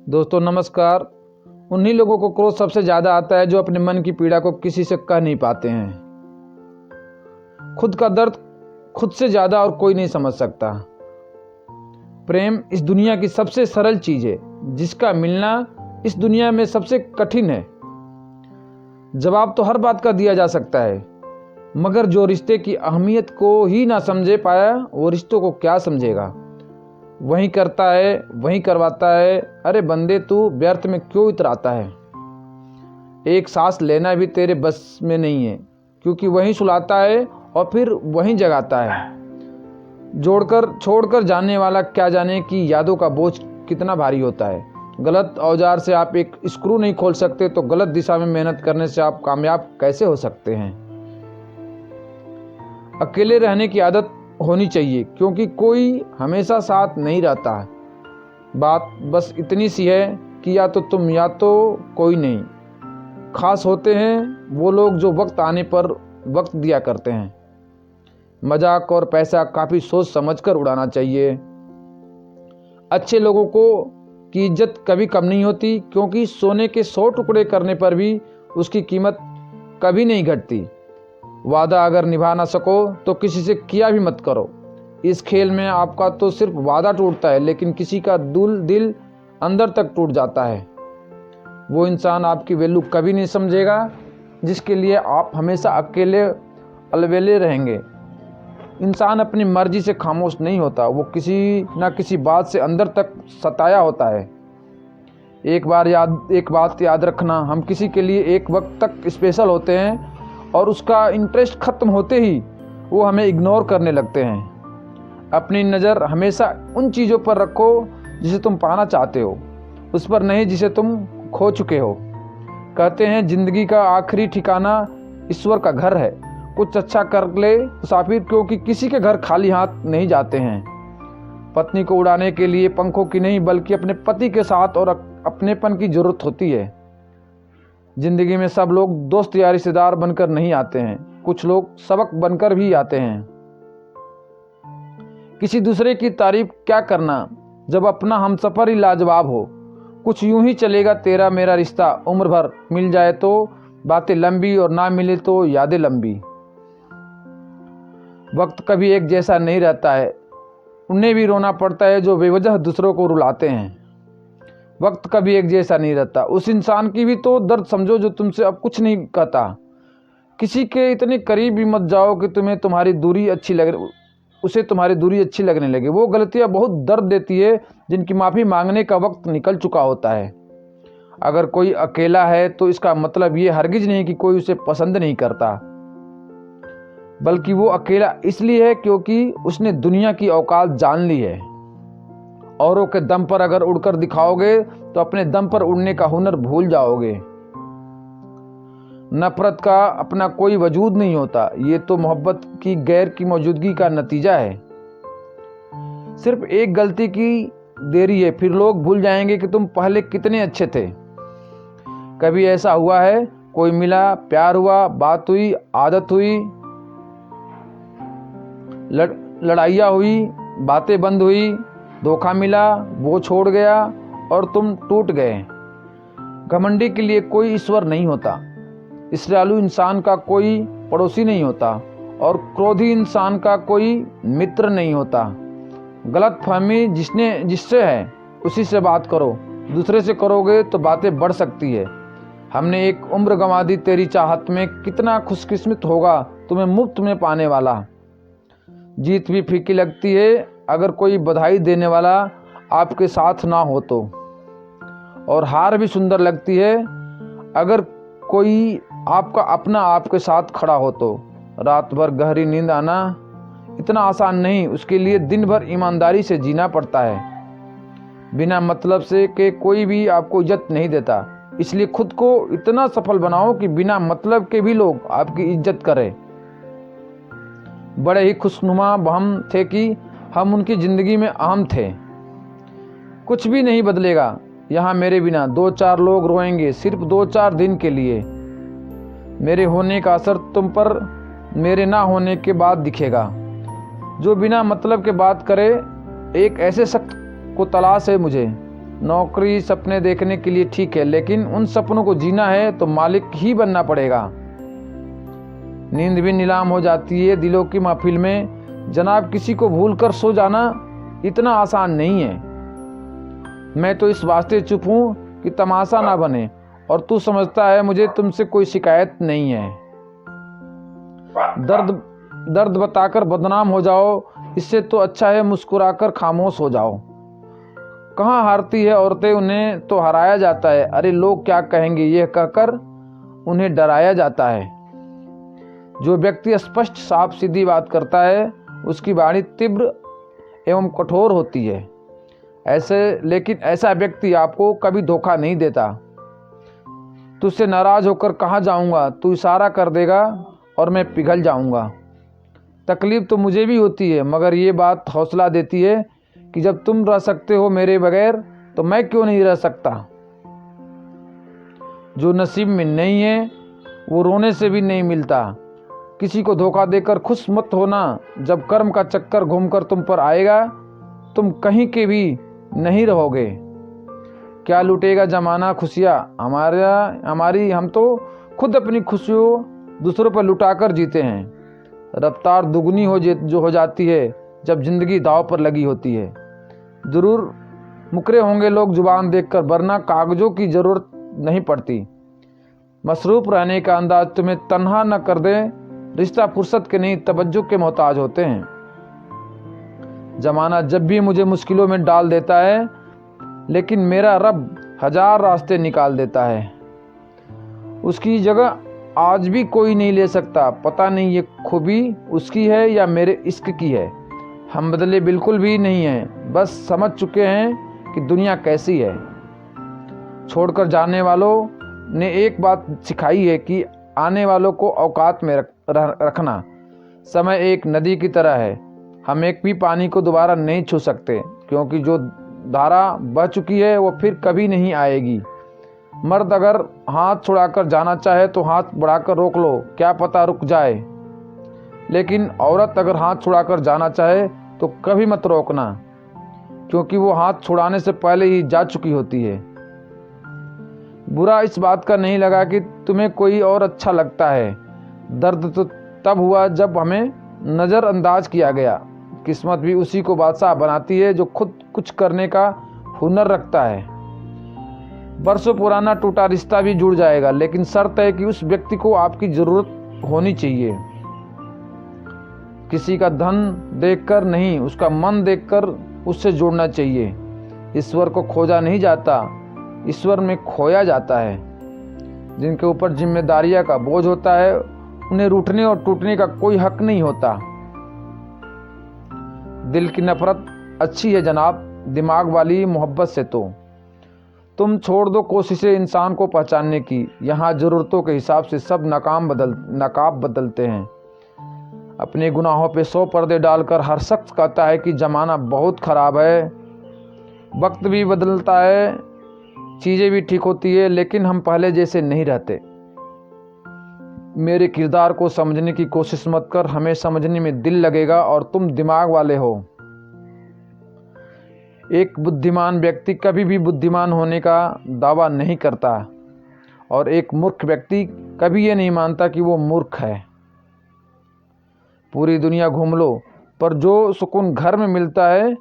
दोस्तों नमस्कार। उन्हीं लोगों को क्रोध सबसे ज़्यादा आता है जो अपने मन की पीड़ा को किसी से कह नहीं पाते हैं। खुद का दर्द खुद से ज़्यादा और कोई नहीं समझ सकता। प्रेम इस दुनिया की सबसे सरल चीज़ है, जिसका मिलना इस दुनिया में सबसे कठिन है। जवाब तो हर बात का दिया जा सकता है, मगर जो रिश्ते की अहमियत को ही ना समझे पाया, वो रिश्तों को क्या समझेगा। वही करता है, वही करवाता है। अरे बंदे, तू व्यर्थ में क्यों इतराता है। एक सांस लेना भी तेरे बस में नहीं है, क्योंकि वही सुलाता है और फिर वही जगाता है। छोड़कर जाने वाला क्या जाने कि यादों का बोझ कितना भारी होता है। गलत औजार से आप एक स्क्रू नहीं खोल सकते, तो गलत दिशा में मेहनत करने से आप कामयाब कैसे हो सकते हैं। अकेले रहने की आदत होनी चाहिए, क्योंकि कोई हमेशा साथ नहीं रहता। बात बस इतनी सी है कि या तो तुम या तो कोई नहीं। खास होते हैं वो लोग जो वक्त आने पर वक्त दिया करते हैं। मजाक और पैसा काफ़ी सोच समझकर उड़ाना चाहिए। अच्छे लोगों की इज्जत कभी कम नहीं होती, क्योंकि सोने के 100 टुकड़े करने पर भी उसकी कीमत कभी नहीं घटती। वादा अगर निभा ना सको तो किसी से किया भी मत करो। इस खेल में आपका तो सिर्फ वादा टूटता है, लेकिन किसी का दिल अंदर तक टूट जाता है। वो इंसान आपकी वैल्यू कभी नहीं समझेगा, जिसके लिए आप हमेशा अकेले अलबेले रहेंगे। इंसान अपनी मर्जी से खामोश नहीं होता, वो किसी ना किसी बात से अंदर तक सताया होता है। एक बात याद रखना, हम किसी के लिए एक वक्त तक स्पेशल होते हैं, और उसका इंटरेस्ट ख़त्म होते ही वो हमें इग्नोर करने लगते हैं। अपनी नज़र हमेशा उन चीज़ों पर रखो जिसे तुम पाना चाहते हो, उस पर नहीं जिसे तुम खो चुके हो। कहते हैं ज़िंदगी का आखिरी ठिकाना ईश्वर का घर है। कुछ अच्छा कर ले मुसाफिर, क्योंकि किसी के घर खाली हाथ नहीं जाते हैं। पत्नी को उड़ाने के लिए पंखों की नहीं, बल्कि अपने पति के साथ और अपनेपन की ज़रूरत होती है। जिंदगी में सब लोग दोस्त या रिश्तेदार बनकर नहीं आते हैं, कुछ लोग सबक बनकर भी आते हैं। किसी दूसरे की तारीफ क्या करना जब अपना हमसफर ही लाजवाब हो। कुछ यूं ही चलेगा तेरा मेरा रिश्ता उम्र भर, मिल जाए तो बातें लंबी और ना मिले तो यादें लंबी। वक्त कभी एक जैसा नहीं रहता है, उन्हें भी रोना पड़ता है जो बेवजह दूसरों को रुलाते हैं। वक्त कभी एक जैसा नहीं रहता। उस इंसान की भी तो दर्द समझो जो तुमसे अब कुछ नहीं कहता। किसी के इतने करीब भी मत जाओ कि उसे तुम्हारी दूरी अच्छी लगने लगे। वो गलतियां बहुत दर्द देती है, जिनकी माफ़ी मांगने का वक्त निकल चुका होता है। अगर कोई अकेला है तो इसका मतलब ये हरगिज नहीं कि कोई उसे पसंद नहीं करता, बल्कि वो अकेला इसलिए है क्योंकि उसने दुनिया की औकात जान ली है। औरों के दम पर अगर उड़कर दिखाओगे तो अपने दम पर उड़ने का हुनर भूल जाओगे। नफरत का अपना कोई वजूद नहीं होता, ये तो मोहब्बत की गैर की मौजूदगी का नतीजा है। सिर्फ एक गलती की देरी है, फिर लोग भूल जाएंगे कि तुम पहले कितने अच्छे थे। कभी ऐसा हुआ है, कोई मिला, प्यार हुआ, बात हुई, आदत हुई, लड़ाइयाँ हुई, बातें बंद हुई, धोखा मिला, वो छोड़ गया और तुम टूट गए। घमंडी के लिए कोई ईश्वर नहीं होता, ईर्ष्यालु इंसान का कोई पड़ोसी नहीं होता, और क्रोधी इंसान का कोई मित्र नहीं होता। गलतफहमी जिससे है उसी से बात करो, दूसरे से करोगे तो बातें बढ़ सकती है। हमने एक उम्र गंवा दी तेरी चाहत में, कितना खुशकिस्मत होगा तुम्हें मुफ्त में पाने वाला। जीत भी फीकी लगती है अगर कोई बधाई देने वाला आपके साथ ना हो तो, और हार भी सुंदर लगती है अगर कोई आपका अपना आपके साथ खड़ा हो तो। रात भर गहरी नींद आना इतना आसान नहीं, उसके लिए दिन भर ईमानदारी से जीना पड़ता है। बिना मतलब से के कोई भी आपको इज्जत नहीं देता, इसलिए खुद को इतना सफल बनाओ कि बिना मतलब के भी लोग आपकी इज्जत करें। बड़े ही खुशनुमा हम थे कि हम उनकी ज़िंदगी में अहम थे। कुछ भी नहीं बदलेगा यहाँ मेरे बिना, 2-4 लोग रोएंगे सिर्फ 2-4 दिन के लिए। मेरे होने का असर तुम पर मेरे ना होने के बाद दिखेगा। जो बिना मतलब के बात करे, एक ऐसे शख्स को तलाश है मुझे नौकरी सपने देखने के लिए ठीक है, लेकिन उन सपनों को जीना है तो मालिक ही बनना पड़ेगा। नींद भी नीलाम हो जाती है दिलों की महफिल में। जनाब, किसी को भूलकर सो जाना इतना आसान नहीं है। मैं तो इस वास्ते चुप हूँ कि तमाशा ना बने, और तू समझता है मुझे तुमसे कोई शिकायत नहीं है। दर्द बताकर बदनाम हो जाओ, इससे तो अच्छा है मुस्कुराकर खामोश हो जाओ। कहाँ हारती है औरतें, उन्हें तो हराया जाता है। अरे लोग क्या कहेंगे, यह कहकर उन्हें डराया जाता है। जो व्यक्ति स्पष्ट साफ सीधी बात करता है उसकी वाणी तीव्र एवं कठोर होती है। लेकिन ऐसा व्यक्ति आपको कभी धोखा नहीं देता। तुझसे नाराज होकर कहाँ जाऊंगा, तू इशारा कर देगा और मैं पिघल जाऊंगा। तकलीफ तो मुझे भी होती है, मगर ये बात हौसला देती है कि जब तुम रह सकते हो मेरे बगैर तो मैं क्यों नहीं रह सकता। जो नसीब में नहीं है वो रोने से भी नहीं मिलता। किसी को धोखा देकर खुश मत होना। जब कर्म का चक्कर घूमकर तुम पर आएगा तुम कहीं के भी नहीं रहोगे। क्या लूटेगा जमाना खुशियाँ हमारी, हम तो खुद अपनी खुशियों दूसरों पर लुटाकर जीते हैं। रफ्तार दुगनी हो जाती है जब जिंदगी दांव पर लगी होती है। जरूर मुकरे होंगे लोग जुबान देखकर, वरना कागजों की जरूरत नहीं पड़ती। मसरूफ रहने का अंदाज तुम्हें तन्हा न कर दे। रिश्ता फुर्सत के नहीं तवज्जो के मोहताज होते हैं। जमाना जब भी मुझे मुश्किलों में डाल देता है, लेकिन मेरा रब हजार रास्ते निकाल देता है। उसकी जगह आज भी कोई नहीं ले सकता। पता नहीं ये खूबी उसकी है या मेरे इश्क की है। हम बदले बिल्कुल भी नहीं हैं, बस समझ चुके हैं कि दुनिया कैसी है। छोड़कर जाने वालों ने एक बात सिखाई है कि आने वालों को औकात में रखना। समय एक नदी की तरह है, हम एक भी पानी को दोबारा नहीं छू सकते, क्योंकि जो धारा बह चुकी है वो फिर कभी नहीं आएगी। मर्द अगर हाथ छुड़ाकर जाना चाहे तो हाथ बढ़ाकर रोक लो, क्या पता रुक जाए। लेकिन औरत अगर हाथ छुड़ाकर जाना चाहे तो कभी मत रोकना, क्योंकि वो हाथ छुड़ाने से पहले ही जा चुकी होती है। बुरा इस बात का नहीं लगा कि तुम्हें कोई और अच्छा लगता है। दर्द तो तब हुआ जब हमें नज़रअंदाज किया गया। किस्मत भी उसी को बादशाह बनाती है जो खुद कुछ करने का हुनर रखता है। बरसों पुराना टूटा रिश्ता भी जुड़ जाएगा, लेकिन शर्त है कि उस व्यक्ति को आपकी ज़रूरत होनी चाहिए। किसी का धन देखकर नहीं, उसका मन देखकर उससे जुड़ना चाहिए। ईश्वर को खोजा नहीं जाता, ईश्वर में खोया जाता है। जिनके ऊपर जिम्मेदारियां का बोझ होता है उन्हें रूठने और टूटने का कोई हक नहीं होता। दिल की नफरत अच्छी है जनाब, दिमाग वाली मोहब्बत से तो तुम छोड़ दो कोशिशें इंसान को पहचानने की। यहाँ ज़रूरतों के हिसाब से सब नकाब बदलते हैं। अपने गुनाहों पे 100 पर्दे डालकर हर शख्स कहता है कि ज़माना बहुत ख़राब है। वक्त भी बदलता है, चीज़ें भी ठीक होती है, लेकिन हम पहले जैसे नहीं रहते। मेरे किरदार को समझने की कोशिश मत कर, हमें समझने में दिल लगेगा और तुम दिमाग वाले हो। एक बुद्धिमान व्यक्ति कभी भी बुद्धिमान होने का दावा नहीं करता, और एक मूर्ख व्यक्ति कभी ये नहीं मानता कि वो मूर्ख है। पूरी दुनिया घूम लो, पर जो सुकून घर में मिलता है